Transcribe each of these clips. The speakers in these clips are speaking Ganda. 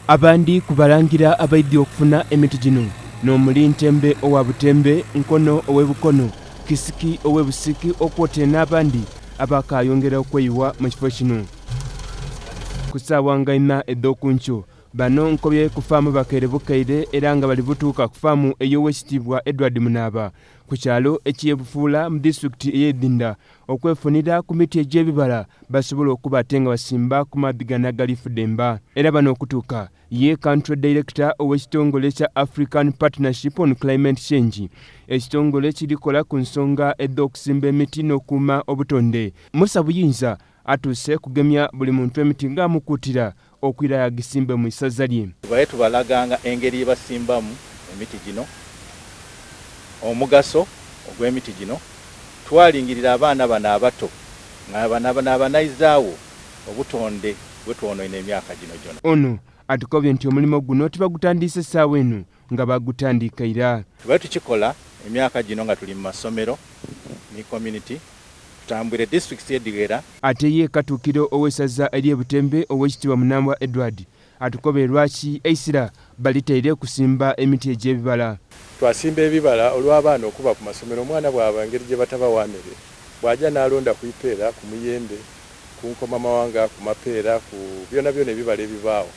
abandi kubalangira abaidi okufuna emiti gino n'omuli Ntembe owa Butembe, Nkono ow'Ebukono, Kisiki ow'Ebusiki, Okwote n'abandi abakayongera okweyiwa mu kifo kino. Ku ssaawa nga 4 ez'okunkyo bano nkobye ku faamu Bakeire Bukeire era nga bali butuuka ku faamu ey'Oweekitiibwa Edward Munaaba ku kyalo eky'Ebufuula mu disitulikiti ey'Edinda okwefunira ku miti egy'ebibala basobole okuba ate nga basimba ku mabigana agalifudde emba. Era bano okutuuka ye Country Director ow'ekitongole kya African Partnership on Climate Change, ekitongole kirikola ku nsonga ez'okusimba emiti n'okuuma obutonde. Musa Buyinza atuuse kugemya buli muntu emiti ng'amukuutira okwira yagisimbe mu isaza lye. Tubaye tubalaganga engeri yebasimbamu emiti gino, omugaso ogw'emiti gino, twalingirira abaana bano abato abanayizaawo obutonde bwe twonoona emyaka gino gyonna. Ono atukobye nti omulimu guno tibagutandise essaawa eno nga bagutandika era. Tubaye tukikola emyaka gino nga tuli mu masomero ne community, tutambwire district y'Eddigera. Ate ye Katuukiro ow'essaza ery'e Butembe Oweekitiibwa Munaaba Edward atukobye lwaki eisira baliteire kusimba emiti egy'ebibala. Twasimba ebibala olw'abaana okuba ku masomero, omwana bw'aba engeri gye bataba wamere bw'ajja n'alonda ku ipeera, ku muyembe, ku nkomamawanga, ku mapeera, ku byonna ebibala ebibaawo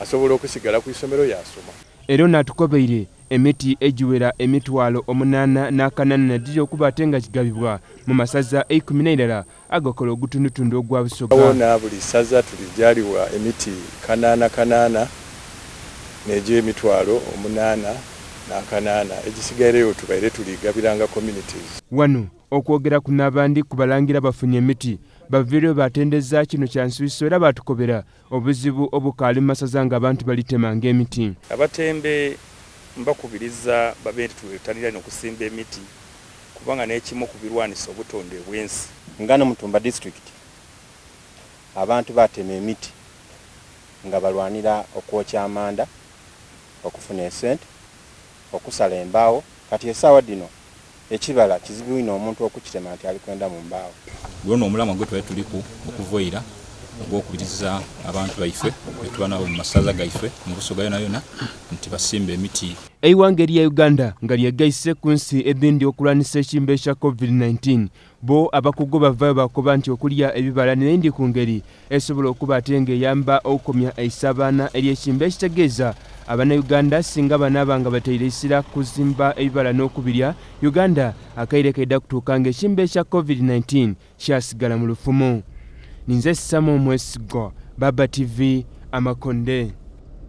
asobola okusigala ku isomero yasoma. Era n'atukobeire emiti egiwera emitwalo 840 okuba ate nga kigabibwa mu masaza 11 agakola ogutundutundu ogwa Busoga. Wona buli saza tulijaliwa emiti 8 n'egy'emitwalo 840 egisigayireyo tubaire tuligabiranga communities. Wano okwogera ku n'abandi kubalangira bafunye emiti baviireyo batendeza kino kyansubiso era batukobera obuzibu obukaali mu masaza ng'abantu balitemanga emiti. Abatembe mbakubiriza babeere tuwetanira n'okusimba emiti kubanga n'ekimu ku birwanisa obutonde bw'ensi. Ngano Mutumba district abantu batema emiti nga balwanira okwokya amanda, okufuna esente, okusala embaawo. Kati essaawa dino ekibala kizibu ino omuntu okukitema nti ali kwenda mu mbaawo. Guno omulamwa gwe twali tuliko okuvoira ogw'okubiriza abantu baife betuba nabo mu masaza gaife mu Busoga yona nti basimba emiti. Eiwanga erya Uganda nga lyegaise ku nsi ezindi okulwanisa ekimbe kya COVID-19 bo abakugu bavayo bakoba nti okulya ebibala n'endi ku ngeri esobola okuba ate ng'eyamba okukomya eisabaana ery'ekimbe ekitegeeza Abannayuganda singa banaaba nga bateire isira kuzimba ebibala n'okubirya, Uganda akaire kaida kutuuka ng'ekimbe kya COVID-19 kyasigala mu lufumo. Ninze Samo Mwesigo, Baba TV, Amakonde.